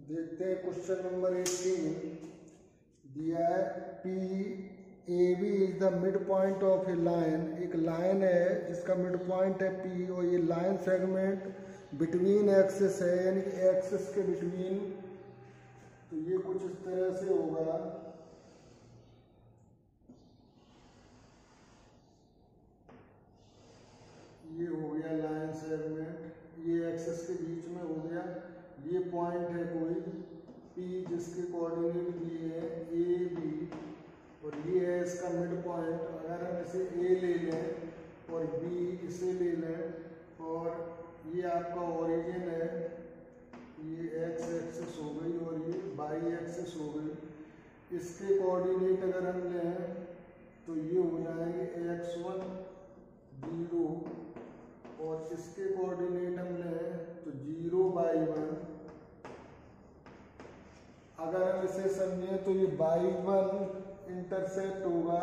देखते हैं question number 18 दिया है P A B is the midpoint of a line. एक लाइन है जिसका मिड पॉइंट है पी और ये लाइन सेगमेंट बिटवीन एक्सिस है, यानी कि एक्सिस के बिटवीन। तो ये कुछ इस तरह से होगा। ये हो गया लाइन सेगमेंट, ये एक्सिस के बीच में हो गया। ये पॉइंट है कोई पी जिसके कोऑर्डिनेट दिए हैं ए बी और ये है इसका मिड पॉइंट। अगर हम इसे ए ले लें और बी इसे ले लें और ये आपका ओरिजिन है, ये एक्स एक्सिस हो गई और ये वाई एक्सिस हो गई। इसके कोऑर्डिनेट अगर हम लें तो ये हो जाएंगे x1 0 और इसके कोऑर्डिनेट हम लें तो 0 y1। अगर हम इसे समझें तो ये y1 इंटरसेप्ट होगा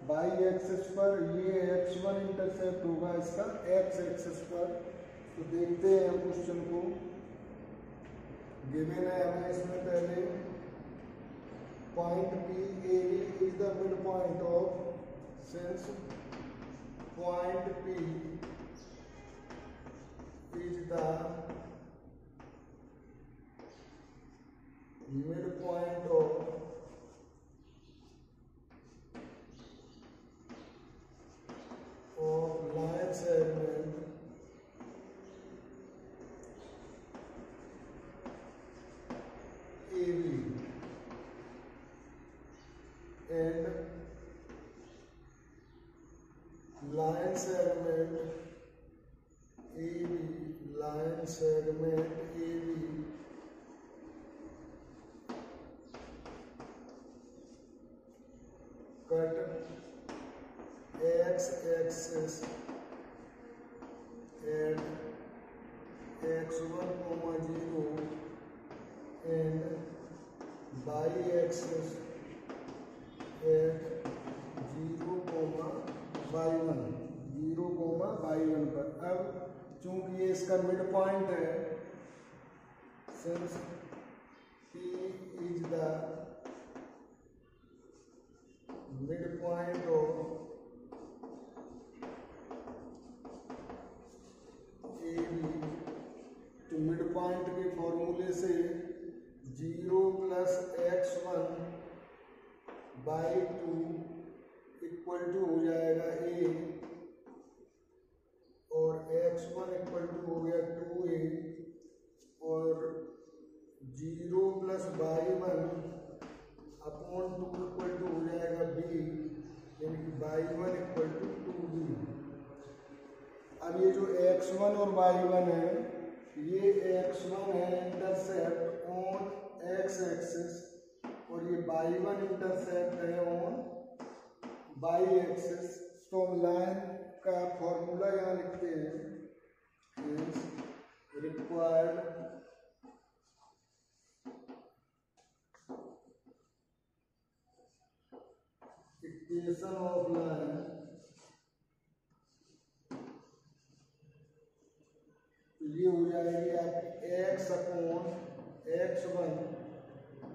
y एक्सिस पर, ये x1 इंटरसेप्ट होगा इसका x एक्सिस पर। तो देखते हैं हम क्वेश्चन को। गिवन है हमें इसमें पहले point P A B is the midpoint of, since point P is the midpoint of line segment AB and line segment AB, line segment AB cut x axis at x1, 0 and y axis at 0, y1, 0, y1 पर। अब चूंकि ये इसका mid point है, since P is the midpoint of AB, तो mid point के फॉर्मूले से 0 plus x1 by 2 equal to हो जाएगा a और x1 इक्वल टू हो गया 2a और 0 plus y1 upon 2 equal to हो जाएगा b, यानी कि y1 इक्वल टू 2b। अब ये जो x1 और y1 है, ये x1 है इंटरसेप्ट ऑन x एक्सिस और ये y1 इंटरसेप्ट है ऑन y एक्सिस। तो हम लाइन का फॉर्मूला यहाँ लिखते हैं, is required equation of line तो ये हो जाएगी आपकी x upon x1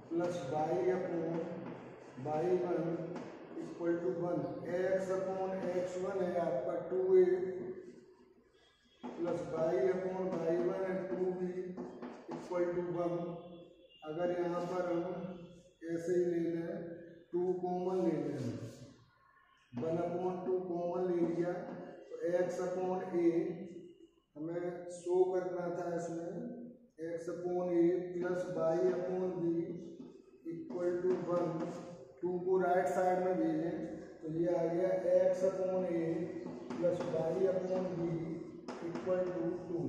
plus y upon y1 equal to 1। x upon x1 है आपका 2a plus y upon y1 है 2b इक्वल टू 1। अगर यहाँ पर हम ऐसे ही ले लें, 2 कॉमन ले लें, 1 अपॉन 2 कॉमन ले लिया तो x अपॉन a हमें शो करना था इसमें, x upon a plus y upon b equal to 1। 2 को राइट साइड में भेजें तो ये आ गया x upon a plus y upon b equal to 2।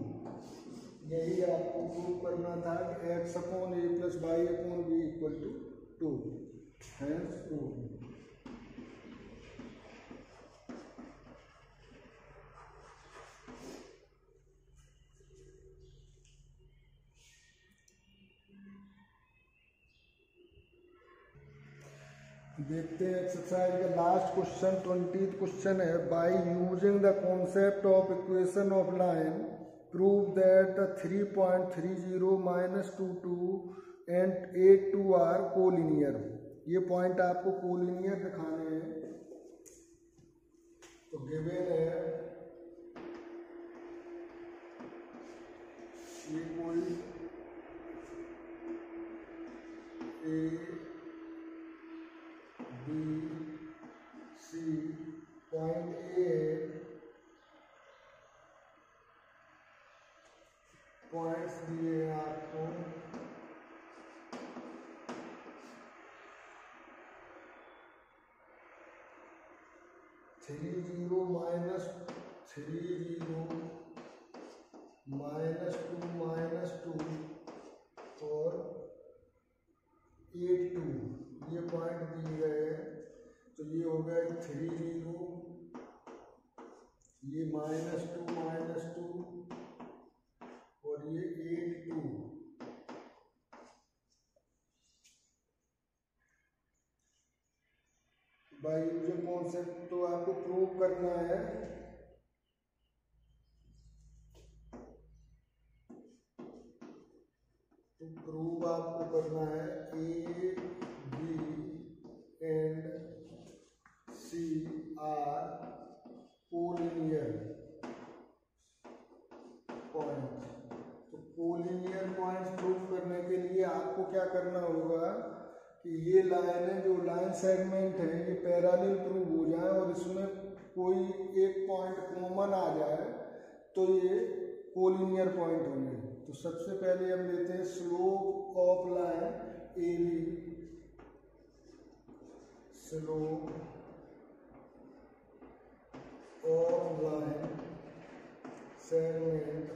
यही आपको प्रूव करना था कि x upon a plus y upon b equal to 2। Hence 2। देखते हैं एक्सरसाइज का लास्ट क्वेश्चन 20th क्वेश्चन है। By using the concept of equation of line prove that the 3.30 - 22 and A2 are collinear. ये point आपको collinear दिखाने हैं। तो given है ये कोई A B C point A है, पॉइंट्स दिए हैं आपको 30 -30 -2 और 82 ये पॉइंट दिए गए हैं। तो ये हो गया 30, ये -2 और ये 82। बाई यूजर कॉन्सेप्ट तो आपको प्रूव करना है। तो प्रूव आपको करना है A, B and C are collinear point. तो कोलिनियर पॉइंट्स प्रूव करने के लिए आपको क्या करना होगा कि ये लाइन है, जो लाइन सेगमेंट है, ये पैरेलल प्रूव हो जाए और इसमें कोई एक पॉइंट कॉमन आ जाए तो ये कोलिनियर पॉइंट होंगे। तो सबसे पहले हम लेते हैं slope of line AB, slope of line segment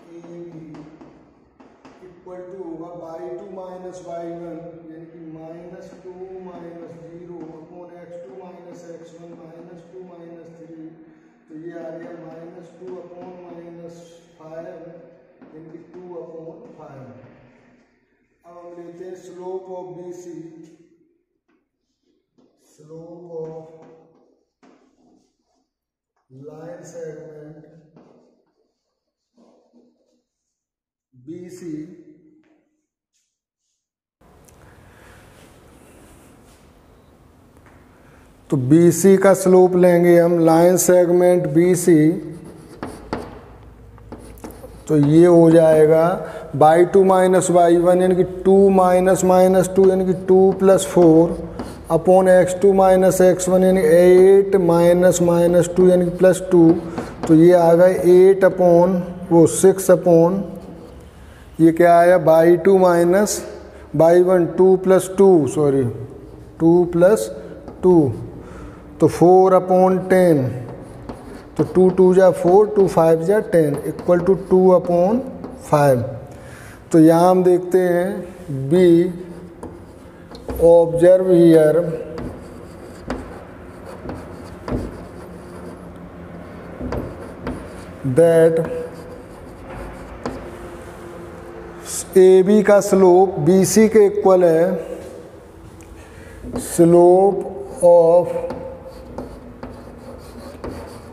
AB equal to होगा by2 - y1 यानी कि -2 - 0 अपॉन x2 - x1 -2 - 3। तो ये आ गया -2 अपॉन -5 यानी कि 2 अपॉन 5। अब हम लेते हैं slope of BC, slope of line segment BC तो BC का स्लोप लेंगे हम लाइन सेगमेंट BC। तो ये हो जाएगा by2 - y1 यानी कि 2 - -2 यानी कि 2 + 4 अपॉन x2 - x1 यानी 8 - -2 यानी कि +2। तो ये आ गए 8 अपॉन 6 अपॉन ये क्या आया by2 - y1 2 + 2 सॉरी 2 + 2 तो 4 अपॉन 10। तो 2 × 2 = 4 2 × 5 = 10 इक्वल टू 2 अपॉन 5। तो यहाँ हम देखते हैं B observe here that AB का स्लोप BC के इक्वल है slope of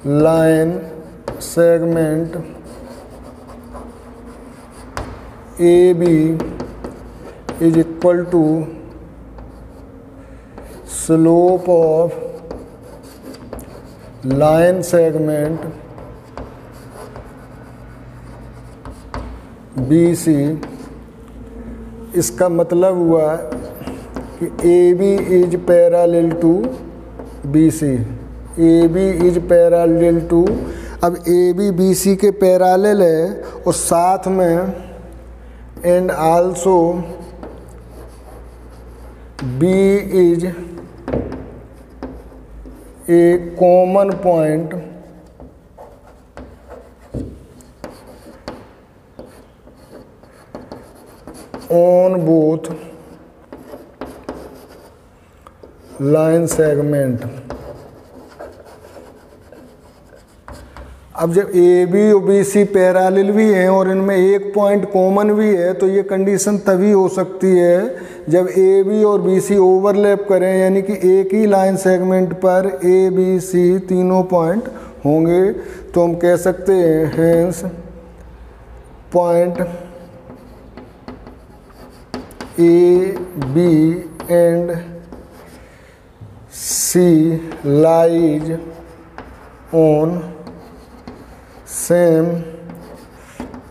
line segment AB is equal to slope of line segment BC। इसका मतलब हुआ कि AB is parallel to BC, AB is parallel to. अब AB BC के parallel है और साथ में and also B is a common point on both line segment। अब जब AB और BC पैरेलल भी हैं और इनमें एक पॉइंट कॉमन भी है तो ये कंडीशन तभी हो सकती है जब AB और BC ओवरलैप करें, यानी कि एक ही लाइन सेगमेंट पर ABC तीनों पॉइंट होंगे। तो हम कह सकते हैं hence point A, B and C lies on same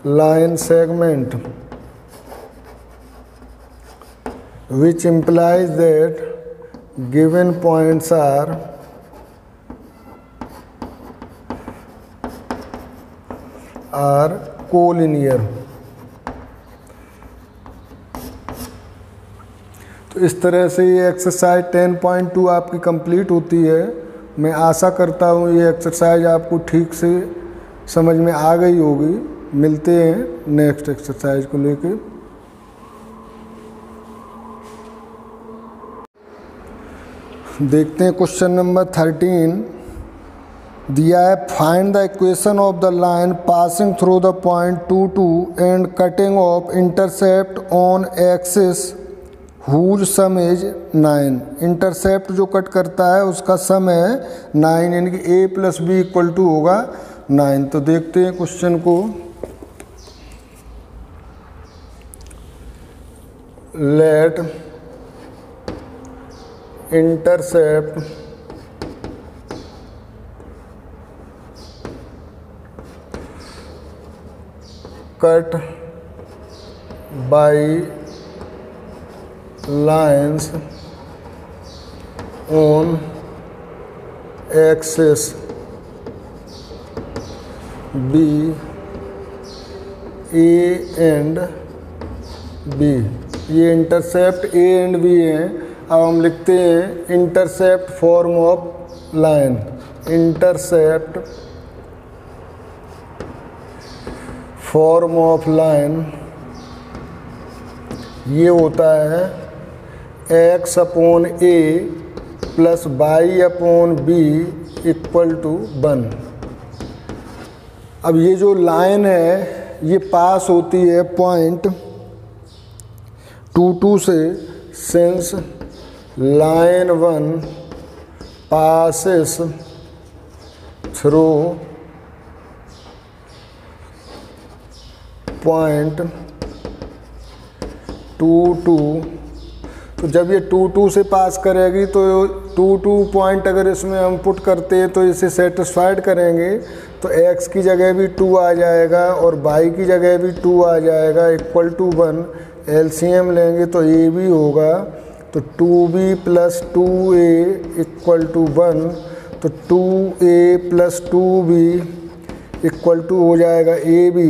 line segment, which implies that given points are collinear। तो इस तरह से ये एक्सरसाइज 10.2 आपकी कंप्लीट होती है। मैं आशा करता हूँ ये एक्सरसाइज आपको ठीक से समझ में आ गई होगी। मिलते हैं नेक्स्ट एक्सरसाइज को लेके। देखते हैं क्वेश्चन नंबर 13 दिया है। Find the equation of the line passing through the point 2 2 and cutting off intercept on axis whose sum is 9। Intercept जो कट करता है उसका सम है 9, यानी कि a plus B equal to होगा 9। तो देखते हैं क्वेश्चन को। Let intercept cut by lines on axis B, A and B। ये इंटरसेप्ट A एंड B हैं। अब हम लिखते हैं intercept form of line. Intercept form of line ये होता है x upon a plus y upon b equal to 1। अब ये जो लाइन है ये पास होती है पॉइंट 2 2 से। Since line 1 passes through point 2 2, तो जब ये 2 2 से पास करेगी तो 2 2 पॉइंट अगर इसमें हम पुट करते हैं तो इसे सेटिस्फाइड करेंगे तो x की जगह भी 2 आ जाएगा और y की जगह भी 2 आ जाएगा इक्वल टू 1। एलसीएम लेंगे तो a भी होगा, तो 2b plus 2a equal to 1। तो 2a plus 2b equal to हो जाएगा a b,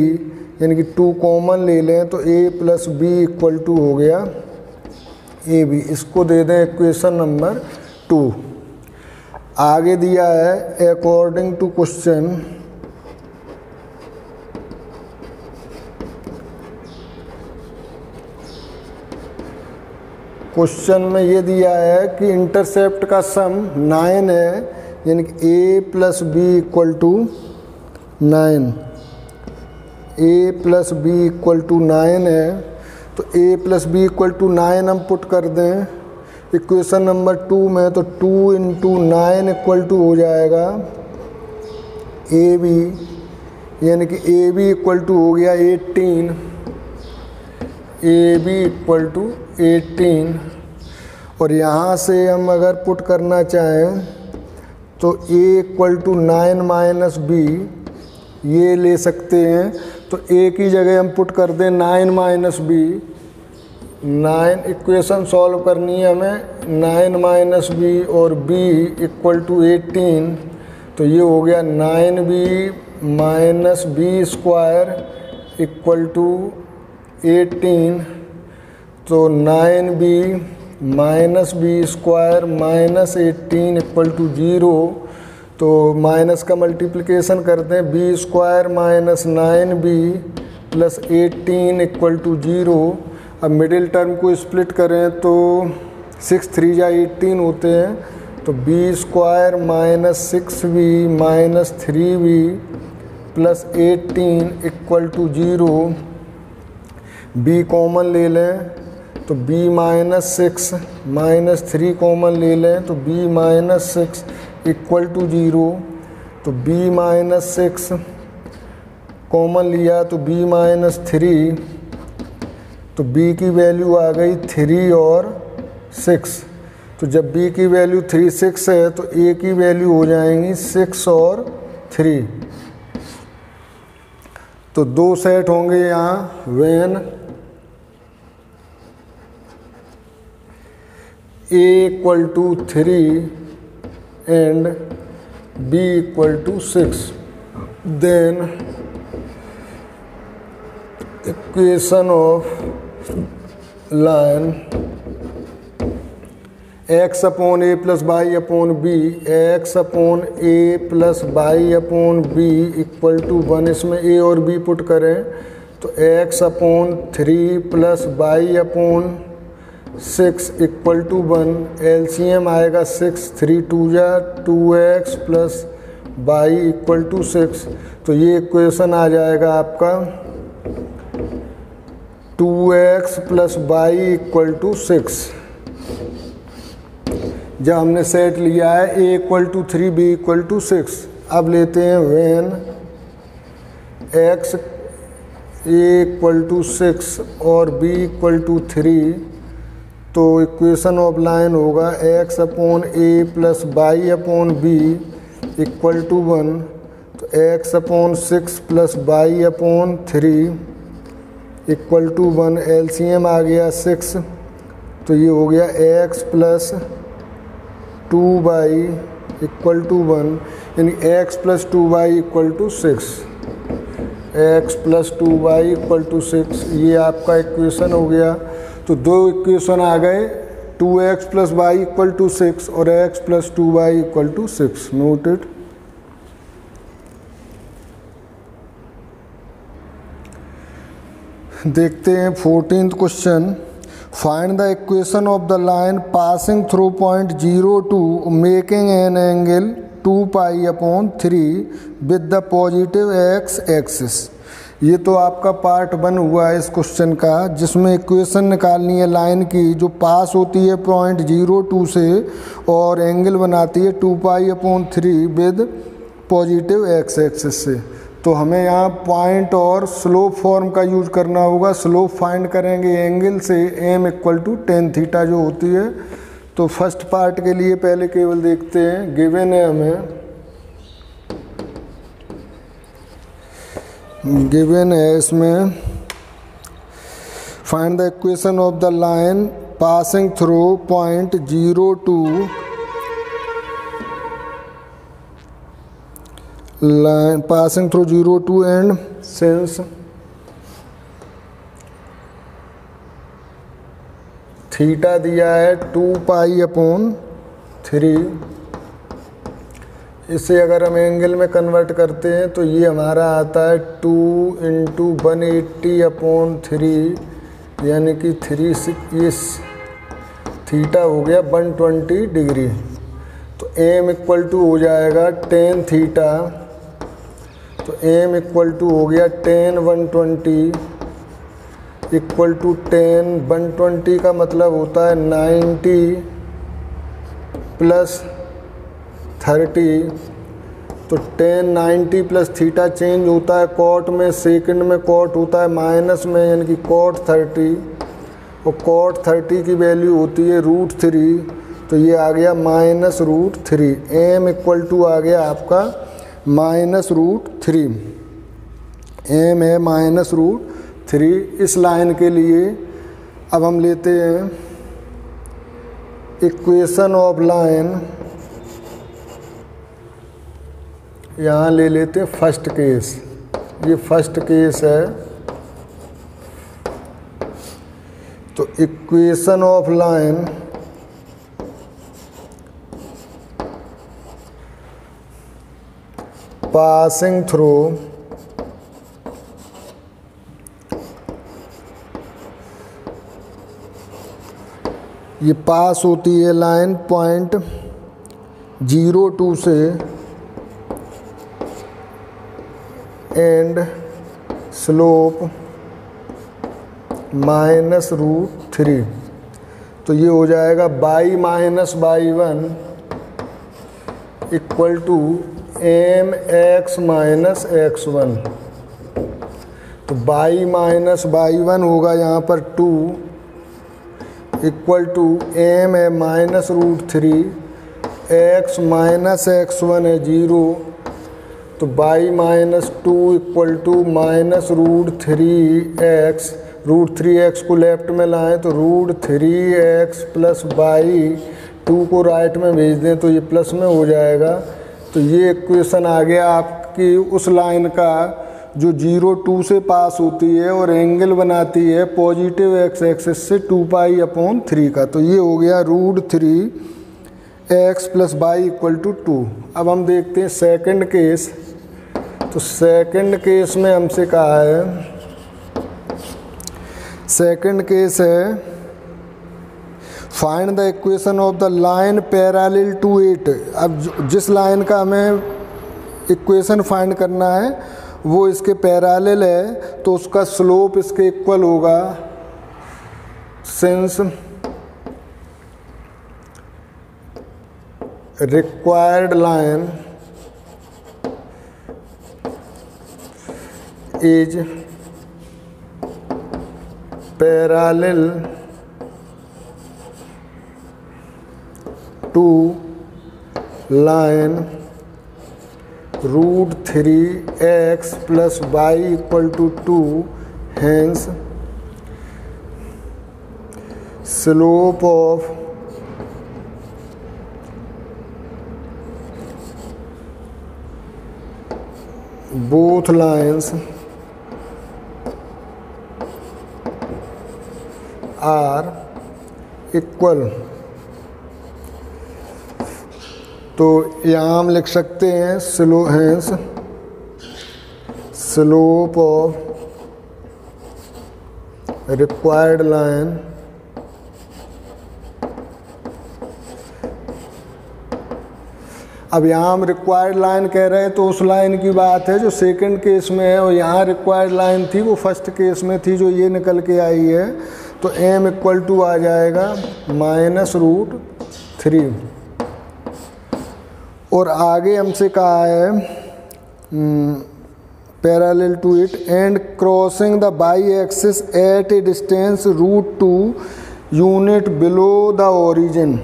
यानी कि 2 कॉमन ले लें तो a plus b equal to हो गया ए बी। इसको दे दें इक्वेशन नंबर 2। आगे दिया है अकॉर्डिंग टू क्वेश्चन में ये दिया है कि इंटरसेप्ट का सम 9 है, यानी कि a plus B equal to 9। a plus B equal to 9 है, तो a plus B equal to 9 हम पुट कर दें इक्वेशन नंबर 2 में, तो 2 इंटू 9 इक्वल टू हो जाएगा ए बी, यानी कि ए बी इक्वल टू हो गया 18। A B equal to 18। और यहाँ से हम अगर पुट करना चाहें तो a equal to 9 minus B ये ले सकते हैं। तो a की जगह हम पुट कर दें 9 माइनस बी। 9 इक्वेशन सॉल्व करनी है हमें, 9 माइनस बी और b इक्वल टू 18। तो ये हो गया 9b minus B square equal to 18। तो 9b minus B square minus 18 equal to 0। तो माइनस का मल्टीप्लिकेशन करते हैं, B square minus 9b plus 18 equal to 0। अब मिडिल टर्म को स्प्लिट करें तो 6 3 जा 18 होते हैं, तो B square minus 6b minus 3b plus 18 equal to 0। b common ले लें तो b माइनस 6 माइनस 3 कॉमन ले लें तो b माइनस 6 इक्वल टू 0। तो b माइनस 6 कॉमन लिया तो b माइनस 3 तो b की वैल्यू आ गई 3 और 6। तो जब b की वैल्यू 3, 6 है तो a की वैल्यू हो जाएंगी 6 और 3। तो 2 सेट होंगे यहाँ when a equal to 3 and b equal to 6, then equation of line x upon a plus Y upon B, X upon a plus Y upon B equal to 1। इसमें a और b put करें तो x upon 3 plus Y upon 6 equal to 1। LCM आएगा 6, 3 2 जा 2x plus Y equal to 6। तो ये equation आ जाएगा आपका 2x plus Y equal to 6। जब हमने सेट लिया है a equal to 3, b equal to 6, अब लेते हैं when x a equal to 6 और b इक्वल टू 3, तो इक्वेशन ऑफ लाइन होगा x upon a plus Y upon b equal to 1। तो x upon 6 plus Y upon 3 equal to 1। LCM आ गया 6, तो ये हो गया x plus 2y equal to 1, यानी x plus 2y equal to 6। x plus 2y equal to 6, ये आपका इक्वेशन हो गया। तो दो इक्वेशन आ गए, 2x plus Y equal to 6 और x plus 2y equal to 6। Noted. देखते हैं 14th question. Find the equation of the line passing through point 02 making an angle 2 pi upon 3 with the positive x axis. ये तो आपका part 1 हुआ है इस question का, जिसमें इक्वेशन निकालनी है लाइन की जो पास होती है पॉइंट 02 से और एंगल बनाती है 2 pi upon 3 with positive x axis से। तो हमें यहाँ पॉइंट और स्लोप फॉर्म का यूज करना होगा। स्लोप फाइंड करेंगे एंगल से, m equal to tan theta जो होती है। तो फर्स्ट पार्ट के लिए पहले केवल देखते हैं, गिवन है हमें, गिवन है इसमें find the equation of the line passing through point 02 line passing through 02 and since theta दिया है 2 पाई अपॉन 3, इसे अगर हम एंगल में कन्वर्ट करते हैं तो ये हमारा आता है 2 इंटू 180 अपॉन 3, यानी कि 3 ये थीटा हो गया 120 डिग्री। तो m इक्वल टू हो जाएगा tan थीटा, तो m इक्वल टू हो गया tan 120 इक्वल टू tan 120 का मतलब होता है 90 प्लस 30। तो tan 90 प्लस थीटा चेंज होता है कॉट में, सेकंड में कॉट होता है माइनस में, यानी कि cot 30, और cot 30 की वैल्यू होती है √3। तो ये आ गया -√3। m इक्वल टू आ गया आपका -√3, m है -√3 इस लाइन के लिए। अब हम लेते हैं इक्वेशन ऑफ लाइन, यहाँ ले लेते हैं फर्स्ट केस। ये फर्स्ट केस है, तो equation of line passing through ये पास होती है लाइन पॉइंट 02 से एंड स्लोप -√3। तो ये हो जाएगा y minus y1 equal to mx minus x1। तो y माइनस y1 होगा यहाँ पर 2 इक्वल टू m है -√3 x माइनस x1 है 0, तो y minus 2 equal to -√3x, √3x को लेफ्ट में लाएं तो √3x प्लस y 2 को राइट में भेज दें तो ये प्लस में हो जाएगा। तो ये इक्वेशन आ गया आपकी उस लाइन का जो 0-2 से पास होती है और एंगल बनाती है पॉजिटिव x एक्सिस से 2π/3 का। तो ये हो गया √3x plus y equal to 2। अब हम देखते हैं सेकंड केस। तो सेकंड केस में हमसे कहा है, सेकंड केस है find the equation of the line parallel to it. अब जिस लाइन का हमें इक्वेशन फाइंड करना है वो इसके पैरेलल है, तो उसका स्लोप इसके इक्वल होगा। Since required line is parallel to line √3x plus y equal to 2, hence slope of both lines are equal। तो यहाँ हम लिख सकते हैं स्लोप ऑफ रिक्वायर्ड लाइन अब यहाँ हम रिक्वायर्ड लाइन कह रहे हैं तो उस लाइन की बात है जो सेकंड केस में है, और यहाँ रिक्वायर्ड लाइन थी वो फर्स्ट केस में थी जो ये निकल के आई है। तो m इक्वल टू आ जाएगा -√3। और आगे हमसे कहा है parallel to it and crossing the Y axis at a distance √2 unit below the origin.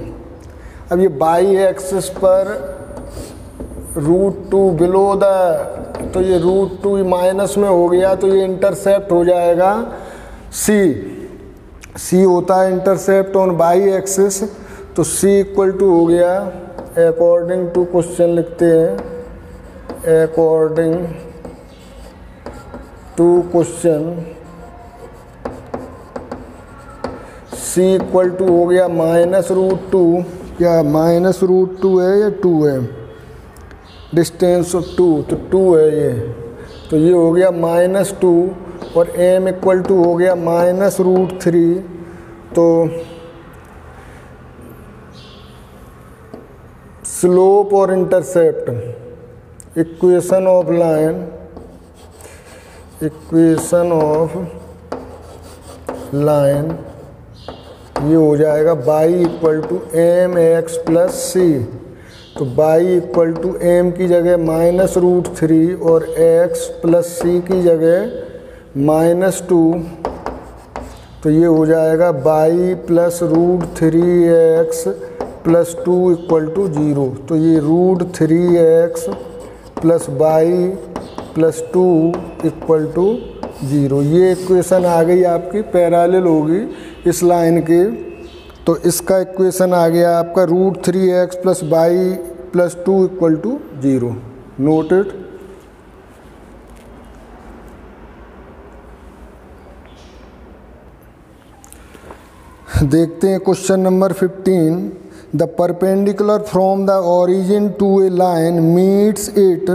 अब ये बाई एक्सिस पर √2 बिलो द, तो ये √2 माइनस में हो गया तो ये इंटरसेप्ट हो जाएगा c होता है इंटरसेप्ट ऑन बाई एक्सिस। तो c इक्वल टू हो गया अकॉर्डिंग टू क्वेश्चन लिखते हैं, according to question c equal to हो गया -√2, क्या -√2 है या 2 है, डिस्टेंस ऑफ 2 तो 2 है ये, तो ये हो गया -2 और m इक्वल टू हो गया -√3। तो स्लोप और intercept equation of line, equation of line ये हो जाएगा y equal to mx plus c। तो y इक्वल टू m की जगह -√3 और x प्लस c की जगह -2, तो ये हो जाएगा y plus √3x plus 2 equal to 0। तो ये √3x plus y plus 2 equal to 0, ये इक्वेशन आ गई आपकी पैरेलल होगी इस लाइन के। तो इसका इक्वेशन आ गया आपका √3x plus y plus 2 equal to 0। Noted. देखते हैं question number 15। The perpendicular from the origin to a line meets it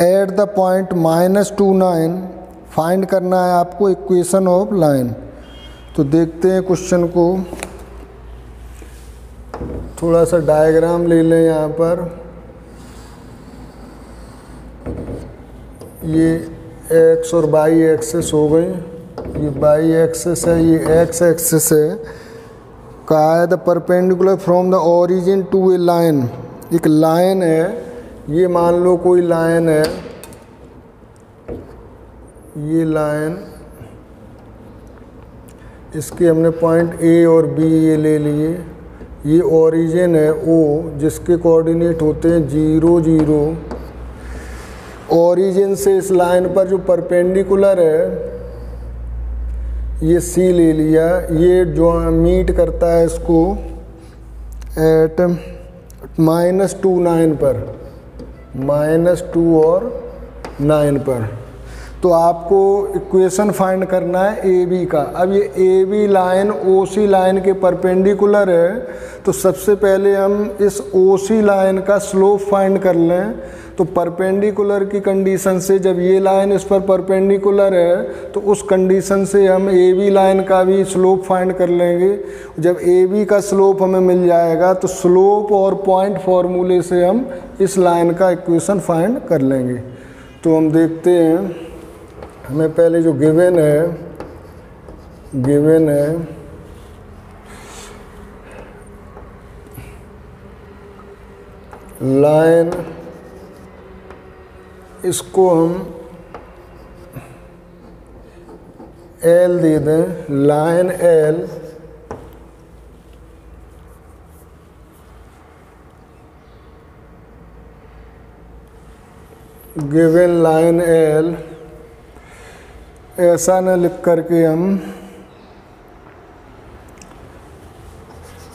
at the point -29। फाइंड करना है आपको इक्वेशन ऑफ लाइन। तो देखते हैं क्वेश्चन को, थोड़ा सा डायग्राम ले लें यहाँ पर। ये x और y एक्सिस हो गई, ये y एक्सिस है, ये x एक्सिस है। कहा है the perpendicular from the origin to a line, एक लाइन है, ये मान लो कोई लाइन है, ये लाइन, इसके हमने पॉइंट ए और बी ये ले लिए। ये ओरिजिन है ओ, जिसके कोऑर्डिनेट होते हैं 0 0। ओरिजिन से इस लाइन पर जो परपेंडिकुलर है ये सी ले लिया। ये जो मीट करता है इसको एट -2 9 पर, -2 और 9 पर। तो आपको इक्वेशन फाइंड करना है ए बी का। अब ये A B line O C line के परपेंडिकुलर है, तो सबसे पहले हम इस ओ सी लाइन का स्लोप फाइंड कर लें। तो परपेंडिकुलर की कंडीशन से, जब ये लाइन इस पर परपेंडिकुलर है तो उस कंडीशन से हम ए बी लाइन का भी स्लोप फाइंड कर लेंगे। जब ए बी का स्लोप हमें मिल जाएगा तो स्लोप और पॉइंट फार्मूले से हम इस लाइन का इक्वेशन फाइंड कर लेंगे। तो हम देखते हैं, हमें पहले जो गिवन है लाइन, इसको हम एल दे दें। Line L given line L, ऐसा न लिख करके हम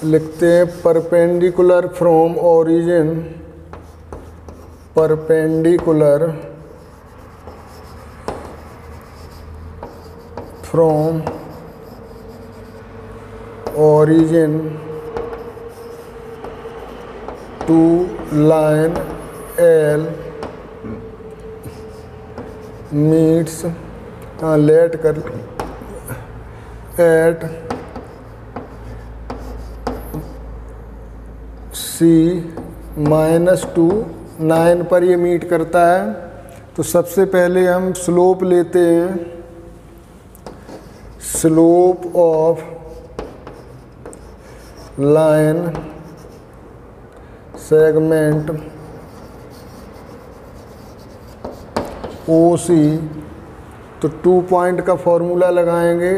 लिखते हैं perpendicular from origin, perpendicular from origin to line L meets let कर एट सी -2 9 पर ये मीट करता है। तो सबसे पहले हम स्लोप लेते हैं। Slope of line segment O C, तो 2 पॉइंट का फॉर्मूला लगाएंगे।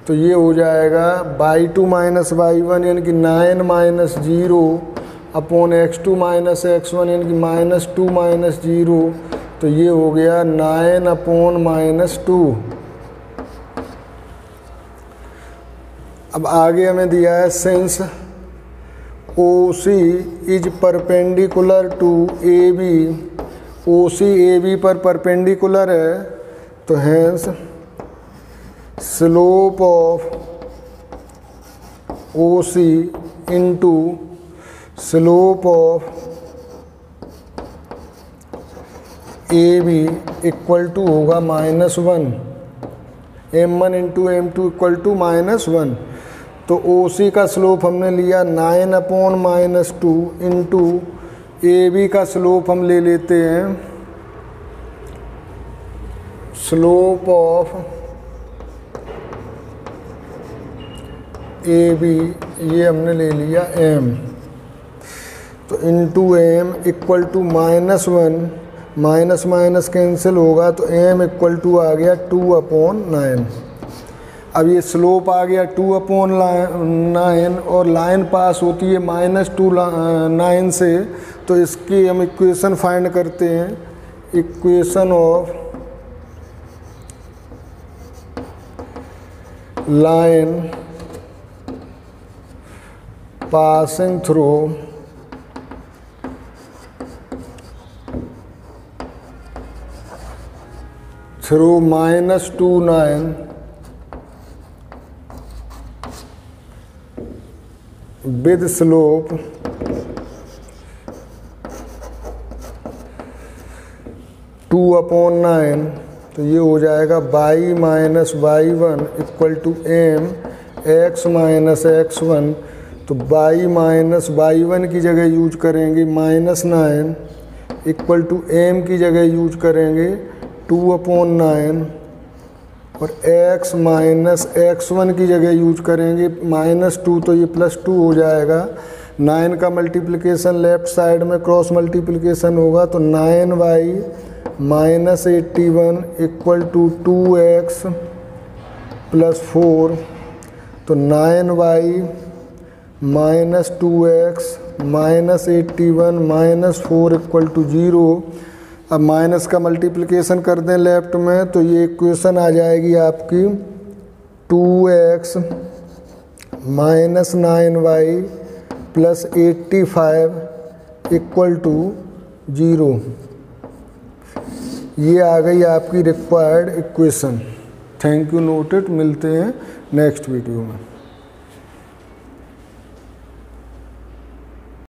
तो ये हो जाएगा y2 - y1 यानी कि 9 - 0 अपॉन x2 - x1 यानी कि -2 - 0। तो ये हो गया 9 अपॉन -2। अब आगे हमें दिया है since O C is perpendicular to A B, O C A B पर परपेंडिकुलर है, तो hence slope of O C into slope of A B equal to होगा -1, m1 into m2 equal to -1। तो ओ सी का स्लोप हमने लिया 9 upon -2 into A B का slope हम ले लेते हैं, स्लोप ऑफ ए बी ये हमने ले लिया m, तो into M equal to -1, minus minus cancel होगा तो m इक्वल टू आ गया 2/9। अब ये स्लोप आ गया 2/9 और लाइन पास होती है -2 9 से, तो इसकी हम इक्वेशन फाइंड करते हैं। Equation of line passing through -2 9 with slope (2/9), तो ये हो जाएगा y minus y1 equal to m x minus x1। तो y माइनस y1 की जगह यूज करेंगे -9 इक्वल टू m की जगह यूज करेंगे 2/9 और x माइनस x1 की जगह यूज करेंगे -2, तो ये +2 हो जाएगा। 9 का मल्टीप्लिकेशन लेफ्ट साइड में क्रॉस मल्टीप्लिकेशन होगा तो 9y -81 equal to 2x plus 4, तो 9y minus 2x minus 81 minus 4 equal to 0। अब माइनस का मल्टीप्लिकेशन कर दें लेफ्ट में, तो ये इक्वेशन आ जाएगी आपकी 2x minus 9y plus 85 equal to 0। ये आ गई आपकी required equation. Thank you, noted. मिलते हैं नेक्स्ट वीडियो में।